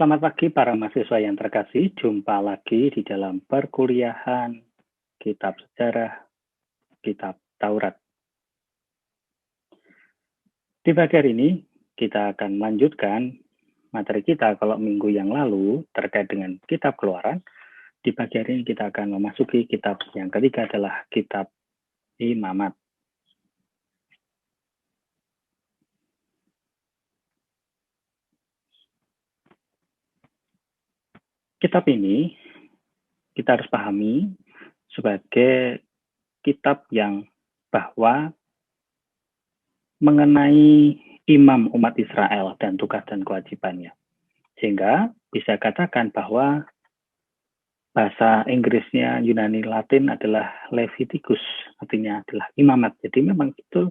Selamat pagi para mahasiswa yang terkasih. Jumpa lagi di dalam perkuliahan Kitab Sejarah, Kitab Taurat. Di pagi hari ini, kita akan melanjutkan materi kita kalau minggu yang lalu terkait dengan Kitab Keluaran. Di pagi hari ini kita akan memasuki kitab yang ketiga adalah Kitab Imamat. Kitab ini kita harus pahami sebagai kitab yang bahwa mengenai imam umat Israel dan tugas dan kewajibannya. Sehingga bisa katakan bahwa bahasa Inggrisnya Yunani Latin adalah Leviticus, artinya adalah imamat. Jadi memang itu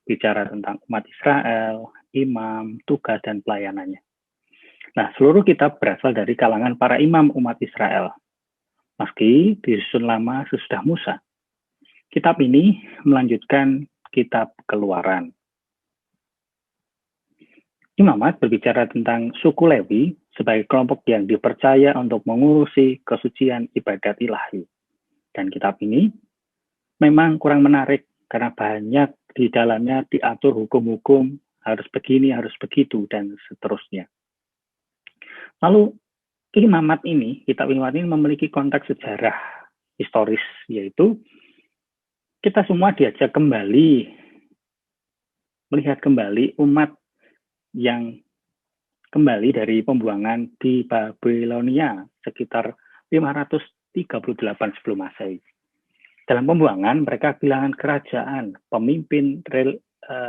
bicara tentang umat Israel, imam, tugas, dan pelayanannya. Nah, seluruh kitab berasal dari kalangan para imam umat Israel. Meski disusun lama sesudah Musa. Kitab ini melanjutkan kitab Keluaran. Imamat berbicara tentang suku Lewi sebagai kelompok yang dipercaya untuk mengurusi kesucian ibadat ilahi. Dan kitab ini memang kurang menarik karena banyak di dalamnya diatur hukum-hukum harus begini, harus begitu, dan seterusnya. Lalu kitab Imamat ini memiliki konteks sejarah historis, yaitu kita semua diajak kembali melihat kembali umat yang kembali dari pembuangan di Babilonia sekitar 538 sebelum Masehi. Dalam pembuangan, mereka kehilangan kerajaan, pemimpin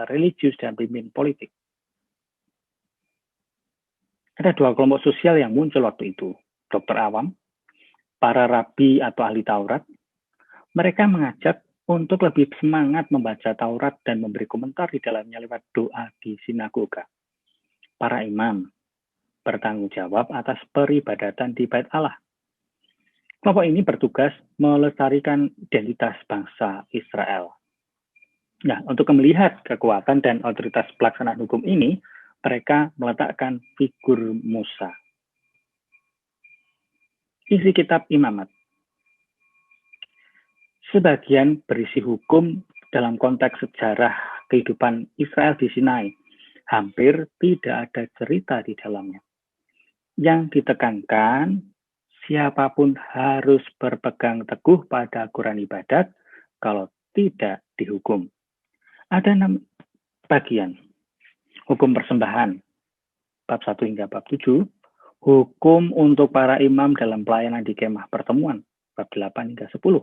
religius, dan pemimpin politik. Ada dua kelompok sosial yang muncul waktu itu, dokter awam, para rabi atau ahli Taurat. Mereka mengajak untuk lebih semangat membaca Taurat dan memberi komentar di dalamnya lewat doa di sinagoga. Para imam bertanggung jawab atas peribadatan di Bait Allah. Kelompok ini bertugas melestarikan identitas bangsa Israel. Nah, untuk melihat kekuatan dan otoritas pelaksanaan hukum ini, mereka meletakkan figur Musa. Isi kitab Imamat. Sebagian berisi hukum dalam konteks sejarah kehidupan Israel di Sinai. Hampir tidak ada cerita di dalamnya. Yang ditekankan, siapapun harus berpegang teguh pada aturan ibadat, kalau tidak dihukum. Ada 6 bagian. Hukum persembahan, bab 1 hingga bab 7. Hukum untuk para imam dalam pelayanan di kemah pertemuan, bab 8 hingga 10.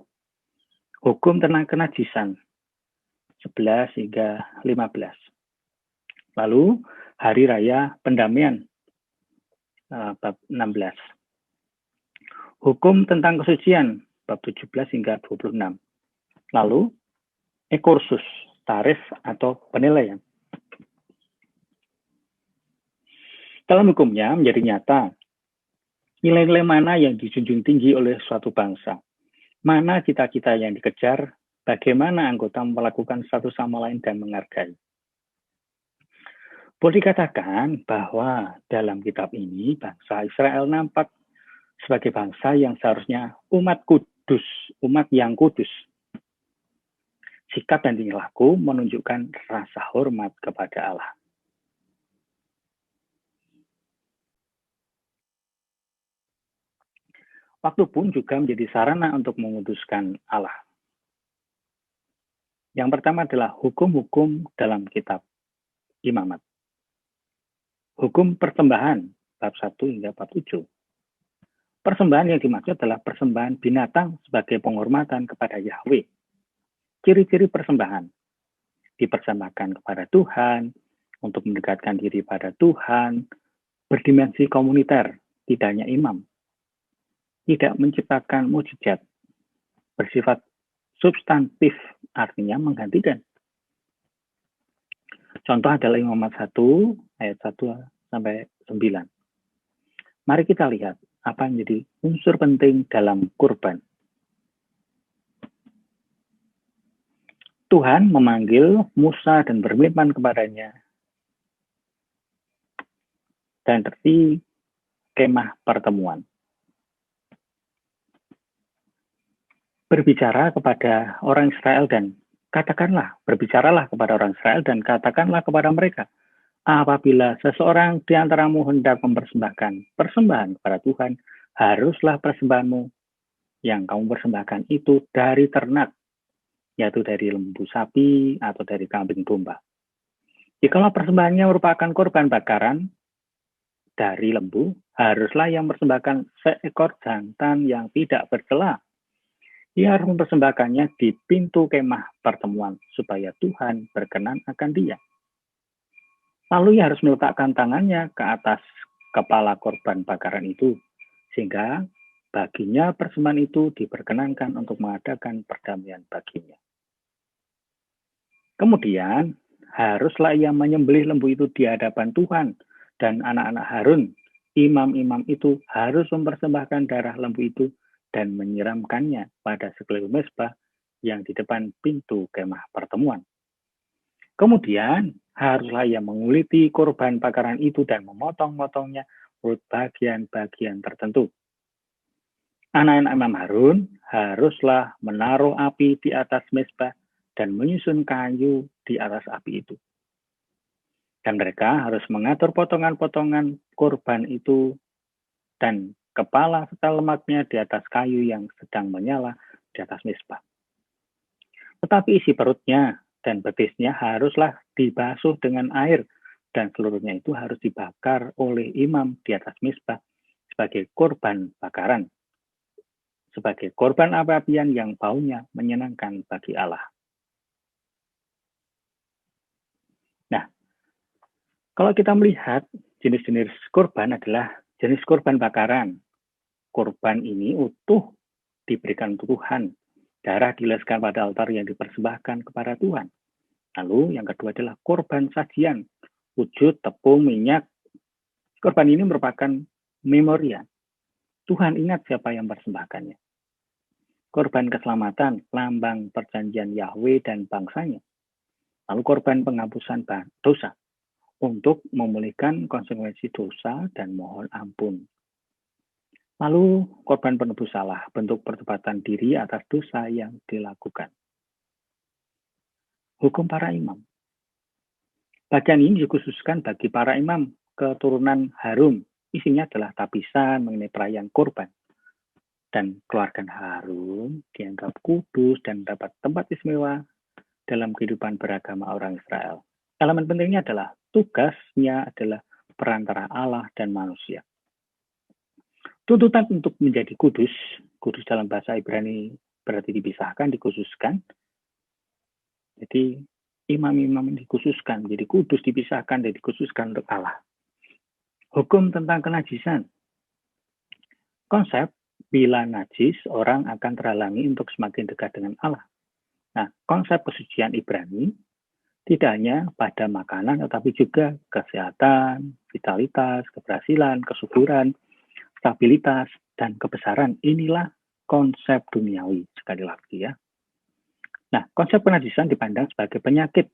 Hukum tentang kenajisan, 11 hingga 15. Lalu, hari raya pendamaian, bab 16. Hukum tentang kesucian, bab 17 hingga 26. Lalu, ekursus, tarif atau penilaian. Dalam hukumnya menjadi nyata nilai-nilai mana yang dijunjung tinggi oleh suatu bangsa, mana cita-cita yang dikejar, bagaimana anggota melakukan satu sama lain dan menghargai. Boleh dikatakan bahwa dalam kitab ini bangsa Israel nampak sebagai bangsa yang seharusnya umat kudus, umat yang kudus. Sikap dan tingkah laku menunjukkan rasa hormat kepada Allah. Waktu pun juga menjadi sarana untuk memutuskan Allah. Yang pertama adalah hukum-hukum dalam kitab Imamat. Hukum persembahan, bab 1 hingga bab 7. Persembahan yang dimaksud adalah persembahan binatang sebagai penghormatan kepada Yahweh. Ciri-ciri persembahan. Dipersembahkan kepada Tuhan, untuk mendekatkan diri pada Tuhan, berdimensi komuniter, tidak hanya imam. Tidak menciptakan mujizat, bersifat substantif, artinya menggantikan. Contoh adalah Imamat 1 ayat 1 sampai 9. Mari kita lihat apa yang menjadi unsur penting dalam kurban. Tuhan memanggil Musa dan berfirman kepadanya. Dan kemah pertemuan. Berbicaralah kepada orang Israel dan katakanlah kepada mereka, apabila seseorang di antaramu hendak mempersembahkan persembahan kepada Tuhan, haruslah persembahanmu yang kamu persembahkan itu dari ternak, yaitu dari lembu sapi atau dari kambing domba. Jikalau persembahannya merupakan korban bakaran dari lembu, haruslah yang mempersembahkan seekor jantan yang tidak bercela. Ia harus mempersembahkannya di pintu kemah pertemuan, supaya Tuhan berkenan akan dia. Lalu ia harus meletakkan tangannya ke atas kepala korban bakaran itu, sehingga baginya persembahan itu diperkenankan untuk mengadakan perdamaian baginya. Kemudian, haruslah ia menyembelih lembu itu di hadapan Tuhan, dan anak-anak Harun, imam-imam itu harus mempersembahkan darah lembu itu dan menyiramkannya pada sekeliling mezbah yang di depan pintu kemah pertemuan. Kemudian, haruslah ia menguliti korban bakaran itu dan memotong-motongnya menurut bagian-bagian tertentu. Anak-anak Imam Harun haruslah menaruh api di atas mezbah dan menyusun kayu di atas api itu. Dan mereka harus mengatur potongan-potongan korban itu dan kepala serta lemaknya di atas kayu yang sedang menyala di atas mezbah. Tetapi isi perutnya dan betisnya haruslah dibasuh dengan air, dan seluruhnya itu harus dibakar oleh imam di atas mezbah sebagai korban bakaran, sebagai korban api-apian yang baunya menyenangkan bagi Allah. Nah, kalau kita melihat jenis-jenis korban adalah jenis korban bakaran. Korban ini utuh diberikan untuk Tuhan. Darah dileskan pada altar yang dipersembahkan kepada Tuhan. Lalu yang kedua adalah korban sajian. Wujud, tepung, minyak. Korban ini merupakan memorial. Tuhan ingat siapa yang mempersembahkannya. Korban keselamatan, lambang perjanjian Yahweh dan bangsanya. Lalu korban penghapusan dosa, untuk memulihkan konsekuensi dosa dan mohon ampun. Lalu korban penebus salah, bentuk pertobatan diri atas dosa yang dilakukan. Hukum para imam. Bagian ini dikhususkan bagi para imam keturunan Harun. Isinya adalah tapisan mengenai perayaan korban. Dan keluarga Harun dianggap kudus dan dapat tempat istimewa dalam kehidupan beragama orang Israel. Elemen pentingnya adalah tugasnya adalah perantara Allah dan manusia. Tuntutan untuk menjadi kudus dalam bahasa Ibrani berarti dipisahkan, dikhususkan. Jadi imam-imam dikhususkan, jadi kudus dipisahkan dan dikhususkan untuk Allah. Hukum tentang kenajisan. Konsep bila najis orang akan terhalangi untuk semakin dekat dengan Allah. Nah, konsep kesucian Ibrani tidak hanya pada makanan, tetapi juga kesehatan, vitalitas, keberhasilan, kesuburan, stabilitas, dan kebesaran. Inilah konsep duniawi, sekali lagi ya. Nah, konsep kenajisan dipandang sebagai penyakit,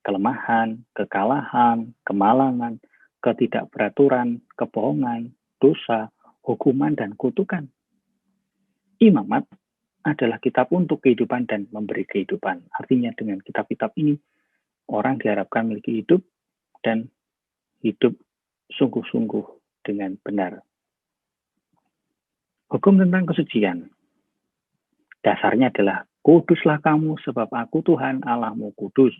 kelemahan, kekalahan, kemalangan, ketidakberaturan, kebohongan, dosa, hukuman, dan kutukan. Imamat adalah kitab untuk kehidupan dan memberi kehidupan. Artinya dengan kitab-kitab ini, orang diharapkan memiliki hidup dan hidup sungguh-sungguh dengan benar. Hukum tentang kesucian. Dasarnya adalah, kuduslah kamu sebab aku Tuhan Allahmu kudus.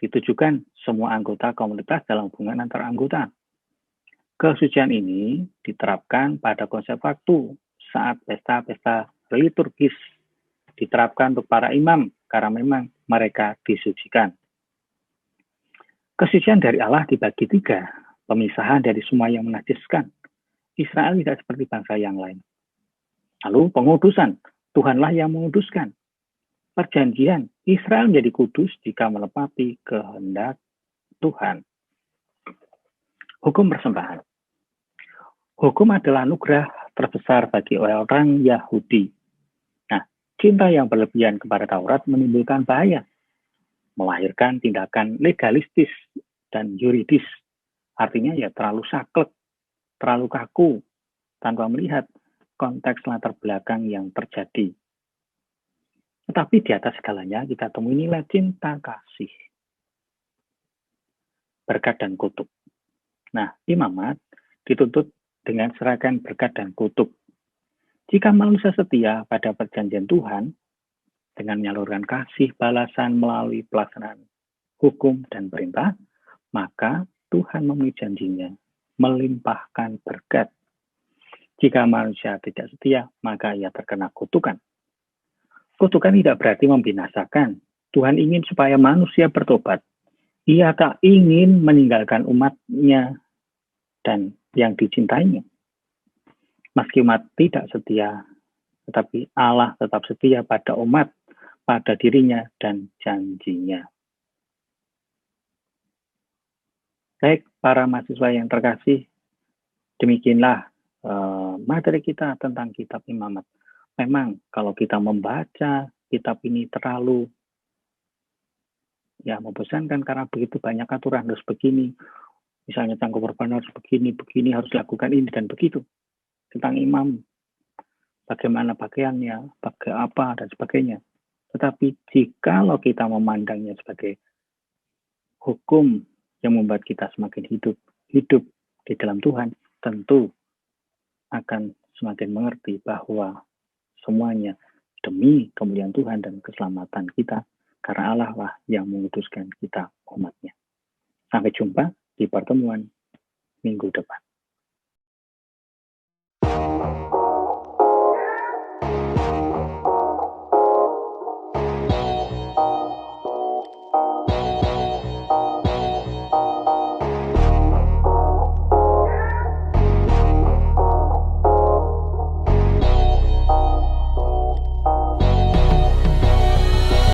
Ditujukan semua anggota komunitas dalam hubungan antar anggota. Kesucian ini diterapkan pada konsep waktu saat pesta-pesta liturgis. Diterapkan untuk para imam karena memang mereka disucikan. Kesucian dari Allah dibagi 3. Pemisahan dari semua yang menajiskan. Israel tidak seperti bangsa yang lain. Lalu pengudusan, Tuhanlah yang menguduskan. Perjanjian, Israel menjadi kudus jika menepati kehendak Tuhan. Hukum persembahan. Hukum adalah anugerah terbesar bagi orang Yahudi. Nah, cinta yang berlebihan kepada Taurat menimbulkan bahaya, melahirkan tindakan legalistis dan yuridis. Artinya ya terlalu saklek. terlalu kaku tanpa melihat konteks latar belakang yang terjadi. Tetapi di atas segalanya kita temui nilai cinta kasih, berkat dan kutuk. Nah, imamat dituntut dengan seragam berkat dan kutuk. Jika manusia setia pada perjanjian Tuhan, dengan menyalurkan kasih balasan melalui pelaksanaan hukum dan perintah, maka Tuhan memenuhi janjinya, melimpahkan berkat. Jika manusia tidak setia, maka ia terkena kutukan. Kutukan tidak berarti membinasakan. Tuhan ingin supaya manusia bertobat. Ia tak ingin meninggalkan umat-Nya dan yang dicintainya. Meski umat tidak setia, tetapi Allah tetap setia pada umat, pada dirinya dan janjinya. Baik, para mahasiswa yang terkasih, demikianlah materi kita tentang kitab Imamat. Memang kalau kita membaca kitab ini terlalu membosankan karena begitu banyak aturan harus begini. Misalnya tentang korban harus begini, harus lakukan ini dan begitu. Tentang imam, bagaimana pakaiannya, pakai apa dan sebagainya. Tetapi jikalau kita memandangnya sebagai hukum yang membuat kita semakin hidup di dalam Tuhan, tentu akan semakin mengerti bahwa semuanya demi kemuliaan Tuhan dan keselamatan kita, karena Allah lah yang mengutuskan kita umatnya. Sampai jumpa di pertemuan minggu depan.